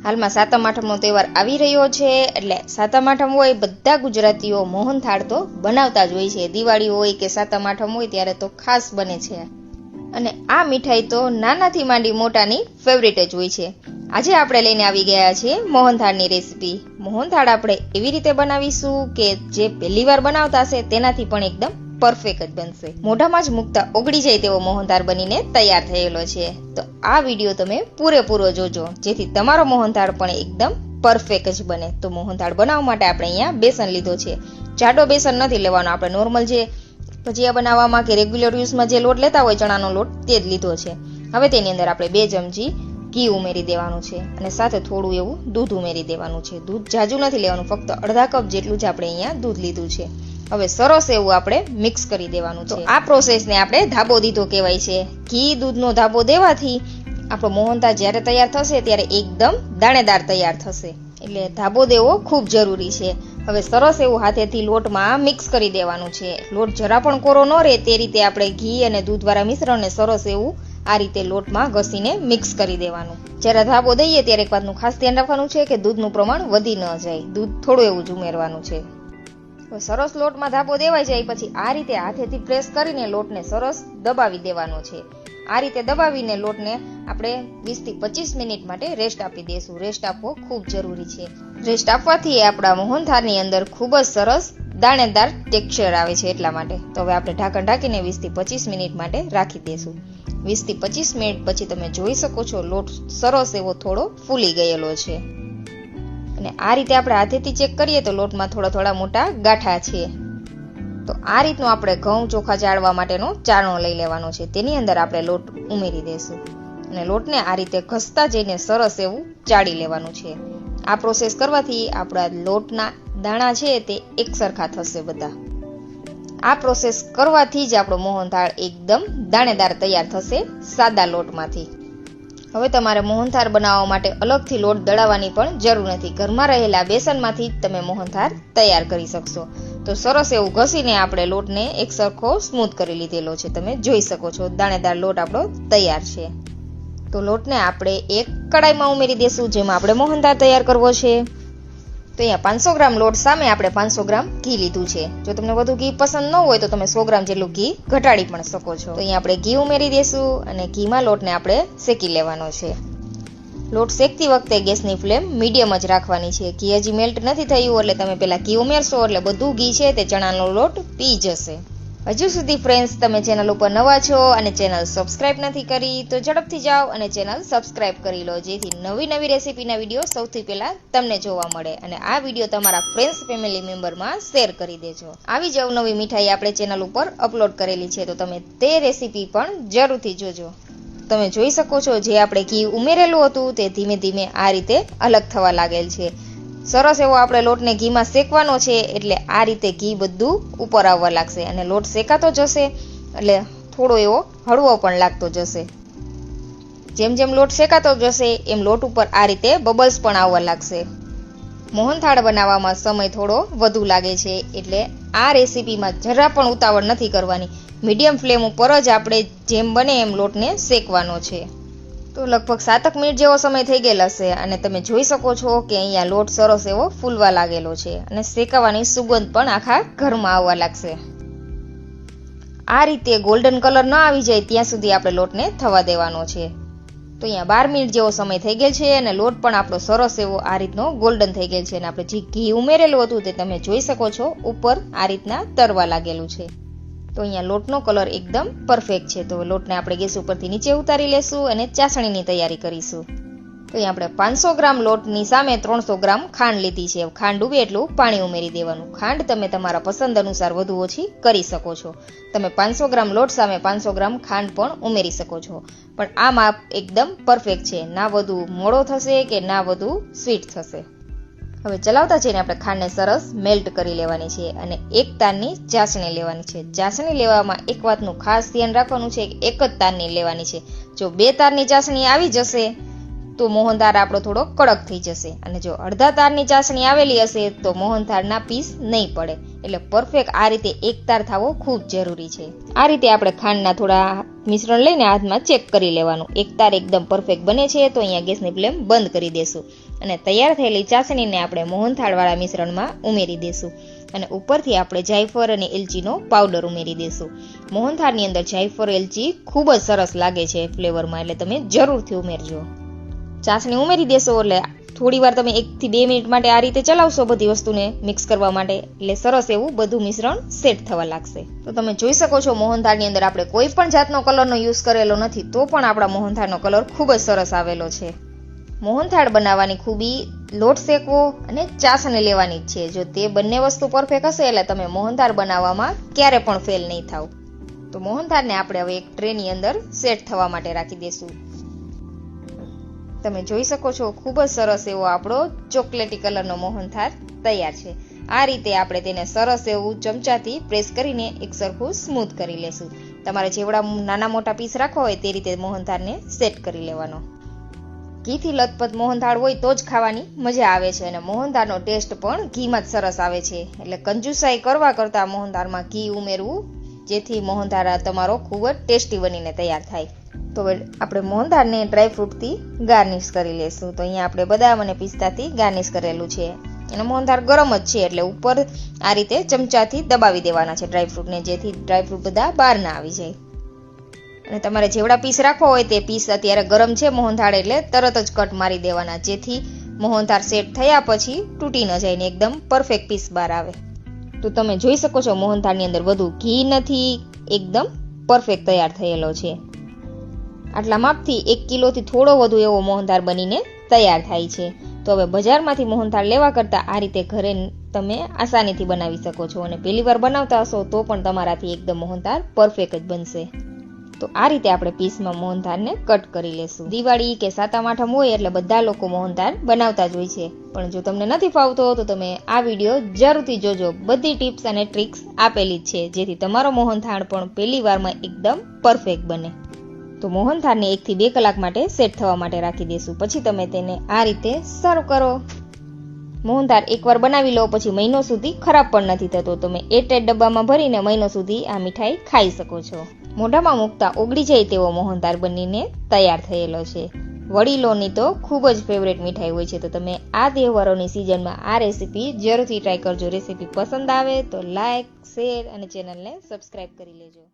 હાલમાં સાતમ આઠમનો તહેવાર આવી રહ્યો છે, એટલે સાતમ આઠમ હોય બધા ગુજરાતીઓ મોહનથાળ તો બનાવતા જ હોય છે. દિવાળી હોય કે સાતમ આઠમ હોય ત્યારે તો ખાસ બને છે. અને આ મીઠાઈ તો નાનાથી માંડી મોટાની ફેવરેટ જ હોય છે. આજે આપણે લઈને આવી ગયા છીએ મોહનથાળની રેસીપી. મોહનથાળ આપણે એવી રીતે બનાવીશું કે જે પહેલી વાર બનાવતા હશે તેનાથી પણ એકદમ પરફેક્ટ જ બનશે. મોઢામાં જ મૂકતા ઓગળી જાય તેવો મોહનથાળ બનીને તૈયાર થયેલો છે. તો આ વિડીયો તમે પૂરેપૂરો જોજો, જેથી તમારો મોહનથાળ પણ એકદમ પરફેક્ટ જ બને. તો મોહનથાળ બનાવવા માટે આપણે અહીંયા બેસન લીધો છે. જાડો બેસન નથી લેવાનો, આપણે નોર્મલ જે ભજીયા બનાવવામાં કે રેગ્યુલર યુઝમાં જે લોટ લેતા હોય ચણાનો લોટ તે જ લીધો છે. હવે તેની અંદર આપણે 2 ચમચી ઘી ઉમેરી દેવાનું છે અને સાથે થોડું એવું દૂધ ઉમેરી દેવાનું છે. દૂધ જાજુ નથી લેવાનું, ફક્ત અડધા કપ જેટલું જ આપણે અહીંયા દૂધ લીધું છે. હવે સરસ એવું આપણે મિક્સ કરી દેવાનું છે. આ પ્રોસેસને આપણે ધાબો દીધો કહેવાય છે. ઘી દૂધનો ધાબો દેવાથી આપણો મોહનથાળ જ્યારે તૈયાર થશે ત્યારે એકદમ દાણેદાર તૈયાર થશે, એટલે ધાબો દેવો ખૂબ જરૂરી છે. હવે સરસ એવું હાથેથી લોટમાં મિક્સ કરી દેવાનું છે. લોટ જરા પણ કોરો ન રહે તે રીતે આપણે ઘી અને દૂધવાળા મિશ્રણને સરસ એવું આ રીતે લોટમાં ઘસીને મિક્સ કરી દેવાનું. જ્યારે ધાબો દઈએ ત્યારે એક વાતનું ખાસ ધ્યાન રાખવાનું છે કે દૂધનું પ્રમાણ વધી ન જાય, દૂધ થોડું એવું જ ઉમેરવાનું છે. સરસ લોટમાં ધાબો દેવાઈ જાય પછી આ રીતે હાથેથી પ્રેસ કરીને લોટને સરસ દબાવી દેવાનો છે. આ રીતે દબાવીને લોટને આપણે 20 થી 25 મિનિટ માટે રેસ્ટ આપી દઈશું. રેસ્ટ આપવો ખૂબ જરૂરી છે. રેસ્ટ આપવાથી આપણા મોહનથાળની અંદર ખૂબ જ સરસ દાણેદાર ટેક્સચર આવે છે, એટલા માટે. તો હવે આપણે ઢાંકણ ઢાંકીને 20 થી 25 મિનિટ માટે રાખી દઈશું. 20 થી 25 મિનિટ પછી તમે જોઈ શકો છો લોટ સરસ એવો થોડો ફૂલી ગયેલો છે. અને આ રીતે આપણે હાથેથી ચેક કરીએ તો લોટમાં થોડા મોટા ગાંઠા છે. તો આ રીતનું આપણે ઘઉં ચોખા ચાળવા માટેનો ચાળણો લઈ લેવાનો છે. તેની અંદર આપણે લોટ ઉમેરી દઈશું અને લોટને આ રીતે ઘસતા જઈને સરસ એવું ચાળી લેવાનું છે. આ પ્રોસેસ કરવાથી આપણા લોટના દાણા છે તે એક સરખા થશે બધા. આ પ્રોસેસ કરવાથી જ આપણો મોહનથાળ એકદમ દાણેદાર તૈયાર થશે સાદા લોટમાંથી. હવે તમારે મોહનથાળ બનાવવા માટે અલગથી લોટ દળાવવાની પણ જરૂર નથી. ઘરમાં રહેલા બેસનમાંથી જ તમે મોહનથાળ તૈયાર કરી શકશો. તો સરસ એવું ઘસીને આપણે લોટને એક સરખો સ્મૂથ કરી લીધેલો છે. તમે જોઈ શકો છો દાણેદાર લોટ આપણો તૈયાર છે. તો લોટને આપણે એક કડાઈમાં ઉમેરી દેશું જેમાં આપણે મોહનથાળ તૈયાર કરવો છે. તો અહીંયા 500 ગ્રામ લોટ સામે આપણે 500 ગ્રામ ઘી લીધું છે. જો તમને વધુ ઘી પસંદ ન હોય તો તમે 100 ગ્રામ જેટલું ઘી ઘટાડી પણ શકો છો. તો અહીંયા આપણે ઘી ઉમેરી દેશું અને ઘીમાં લોટને આપણે શેકી લેવાનો છે. લોટ શેકતી વખતે ગેસની ફ્લેમ મીડિયમ જ રાખવાની છે. ઘી હજી મેલ્ટ નથી થયું એટલે તમે પહેલા ઘી ઉમેરશો એટલે બધું ઘી છે તે ચણાનો લોટ પી જશે. હજુ સુધી ફ્રેન્ડ્સ તમે ચેનલ ઉપર નવા છો અને ચેનલ સબસ્ક્રાઇબ નથી કરી તો ઝડપથી જાઓ અને ચેનલ સબસ્ક્રાઇબ કરી લો, જેથી નવી રેસીપીના વિડીયો સૌથી પહેલા તમને જોવા મળે. અને આ વિડીયો તમારા ફ્રેન્ડ્સ ફેમિલી મેમ્બરમાં શેર કરી દેજો. આવી જ અવનવી મીઠાઈ આપણે ચેનલ ઉપર અપલોડ કરેલી છે, તો તમે તે રેસીપી પણ જરૂરથી જોજો. તમે જોઈ શકો છો જે આપણે ઘી ઉમેરેલું હતું તે ધીમે ધીમે આ રીતે અલગ થવા લાગેલ છે. સરસ એવો આપણે લોટને ઘીમાં શેકવાનો છે, એટલે આ રીતે ઘી બધું ઉપર આવવા લાગશે અને લોટ શેકાતો જશે એટલે થોડો એવો હળવો પણ લાગતો જશે. જેમ જેમ લોટ શેકાતો જશે એમ લોટ ઉપર આ રીતે બબલ્સ પણ આવવા લાગશે. મોહનથાળ બનાવવામાં સમય થોડો વધુ લાગે છે, એટલે આ રેસીપીમાં જરા પણ ઉતાવળ નથી કરવાની. મીડિયમ ફ્લેમ ઉપર જ આપણે જેમ બને એમ લોટને શેકવાનો છે. તો લગભગ 7 મિનિટ જેવો સમય થઈ ગયેલો હશે અને તમે જોઈ શકો છો કે અહીંયા લોટ સરસ એવો ફૂલવા લાગેલો છે અને શેકાવાની સુગંધ પણ આખા ઘરમાં આવવા લાગશે. આ રીતે ગોલ્ડન કલર ન આવી જાય ત્યાં સુધી આપણે લોટને થવા દેવાનો છે. તો અહીંયા 12 મિનિટ જેવો સમય થઈ ગયેલ છે અને લોટ પણ આપણો સરસ એવો આ રીતનો ગોલ્ડન થઈ ગયેલ છે અને આપણે જે ઘી ઉમેરેલું હતું તે તમે જોઈ શકો છો ઉપર આ રીતના તરવા લાગેલું છે. તો અહીંયા લોટનો કલર એકદમ પરફેક્ટ છે. તો લોટને આપણે ગેસ ઉપરથી નીચે ઉતારી લેશું અને ચાસણીની તૈયારી કરીશું. તો અહીંયા આપણે 500 ગ્રામ લોટની સામે 300 ગ્રામ ખાંડ લીધી છે. ખાંડ ડૂબે એટલું પાણી ઉમેરી દેવાનું. ખાંડ તમે તમારા પસંદ અનુસાર વધુ ઓછી કરી શકો છો. તમે 500 ગ્રામ લોટ સામે 500 ગ્રામ ખાંડ પણ ઉમેરી શકો છો, પણ આ માપ એકદમ પરફેક્ટ છે. ના વધુ મોળો થશે કે ના વધુ સ્વીટ થશે. હવે ચલાવતા જઈને આપણે ખાંડને સરસ મેલ્ટ કરી લેવાની છે અને એક તારની ચાસણી લેવાની છે. ચાસણી લેવામાં એક વાતનું ખાસ ધ્યાન રાખવાનું છે કે એક જ તારની લેવાની છે. જો 2 તારની ચાસણી આવી જશે તો મોહનથાળ આપણો થોડો કડક થઈ જશે, અને જો અડધા તારની ચાસણી આવેલી હશે તો મોહનથાળના પીસ નહીં પડે. એટલે પરફેક્ટ આ રીતે એક તાર થવો ખૂબ જરૂરી છે. આ રીતે આપણે ખાંડના થોડા મિશ્રણ લઈને હાથમાં ચેક કરી લેવાનું. એક તાર એકદમ પરફેક્ટ બને છે તો અહીંયા ગેસની ફ્લેમ બંધ કરી દેશું, અને તૈયાર થયેલી ચાસણીને આપણે મોહનથાળવાળા મિશ્રણમાં ઉમેરી દેશું, અને ઉપરથી આપણે જાયફળ અને એલચીનો પાવડર ઉમેરી દેશું. મોહનથાળની અંદર જાયફળ એલચી ખૂબ જ સરસ લાગે છે ફ્લેવરમાં, એટલે તમે જરૂરથી ઉમેરજો. ચાસણી ઉમેરી દેશો એટલે થોડી વાર તમે 1 થી 2 મિનિટ માટે આ રીતે ચલાવશો બધી વસ્તુને મિક્સ કરવા માટે, એટલે સરસ એવું બધું મિશ્રણ સેટ થવા લાગશે. તો તમે જોઈ શકો છો મોહનથાળની અંદર આપણે કોઈ પણ જાતનો કલરનો યુઝ કરેલો નથી, તો પણ આપણા મોહનથાળનો કલર ખૂબ જ સરસ આવેલો છે. મોહનથાળ બનાવવાની ખૂબી લોટ શેકવો અને ચાસણી લેવાની જ છે. જો તે બંને વસ્તુ પરફેક્ટ હશે એટલે તમે મોહનથાળ બનાવવામાં ક્યારે પણ ફેલ નહીં થાવ. તો મોહનથાળને આપણે હવે એક ટ્રેની અંદર સેટ થવા માટે રાખી દઈશું. તમે જોઈ શકો છો ખૂબ જ સરસ એવો આપણો ચોકલેટી કલરનો મોહનથાળ તૈયાર છે. આ રીતે આપણે તેને સરસ એવું ચમચાથી પ્રેસ કરીને એક સરખું સ્મૂથ કરી લેશું. તમારે જેવડા નાના મોટા પીસ રાખવા હોય તે રીતે મોહનથાળને સેટ કરી લેવાનો. ઘીથી લથપથ મોહનથાળ હોય તો જ ખાવાની મજા આવે છે, અને મોહનથાળનો ટેસ્ટ પણ ઘીમાં જ સરસ આવે છે. એટલે કંજુસાઈ કરવા કરતાં મોહનથાળમાં ઘી ઉમેરવું, જેથી મોહનથાળ તમારો ખૂબ જ ટેસ્ટી બનીને તૈયાર થાય. તો આપણે મોહનથાળને ડ્રાયફ્રૂટથી ગાર્નિશ કરી લેશું. તો અહીંયા આપણે બદામ અને પિસ્તાથી ગાર્નિશ કરેલું છે, અને મોહનથાળ ગરમ જ છે એટલે ઉપર આ રીતે ચમચાથી દબાવી દેવાના છે ડ્રાયફ્રૂટને, જેથી ડ્રાયફ્રૂટ બધા બહાર ના આવી જાય. અને તમારે જેવડા પીસ રાખવા હોય તે પીસ અત્યારે ગરમ છે મોહનથાળ એટલે તરત જ કટ મારી દેવાના, જેથી મોહનથાળ સેટ થયા પછી તૂટી ન જાય ને એકદમ પરફેક્ટ પીસ બહાર આવે. તો તમે જોઈ શકો છો મોહનથાળની અંદર વધુ ઘી નથી, એકદમ પરફેક્ટ તૈયાર થયેલો છે. આટલા માપથી 1 કિલોથી થોડો વધુ એવો મોહનથાળ બનીને તૈયાર થાય છે. તો હવે બજારમાંથી મોહનથાળ લેવા કરતાં આ રીતે ઘરે તમે આસાનીથી બનાવી શકો છો, અને પહેલી વાર બનાવતા હશો તો પણ તમારાથી એકદમ મોહનથાળ પરફેક્ટ જ બનશે. તો આ રીતે આપણે પીસમાં મોહનથાળને કટ કરી લેશું. દિવાળી કે સાતમ આઠમ હોય એટલે બધા લોકો મોહનથાળ બનાવતા જ હોય છે, પણ જો તમને નથી ફાવતો તો તમે આ વિડીયો જરૂરથી જોજો. બધી ટિપ્સ અને ટ્રિક્સ આપેલી જ છે, જેથી તમારો મોહનથાળ પણ પહેલી વારમાં એકદમ પરફેક્ટ બને. તો મોહનથાળને 1 થી 2 કલાક માટે સેટ થવા માટે રાખી દેશું. પછી તમે તેને આ રીતે સર્વ કરો. મોહનથાળ એકવાર બનાવી લો પછી મહિનો સુધી ખરાબ પણ નથી થતો. તમે એરટાઈટ ડબ્બામાં ભરીને મહિનો સુધી આ મીઠાઈ ખાઈ શકો છો. મોઢામાં મૂકતા ઓગળી જાય તેવો મોહનથાળ બનીને તૈયાર થયેલો છે. વડીલોની તો ખૂબ જ ફેવરેટ મીઠાઈ હોય છે. તો તમે આ તહેવારોની સિઝનમાં આ રેસીપી જરૂરથી ટ્રાય કરજો. રેસીપી પસંદ આવે તો લાઈક, શેર અને ચેનલને સબસ્ક્રાઈબ કરી લેજો.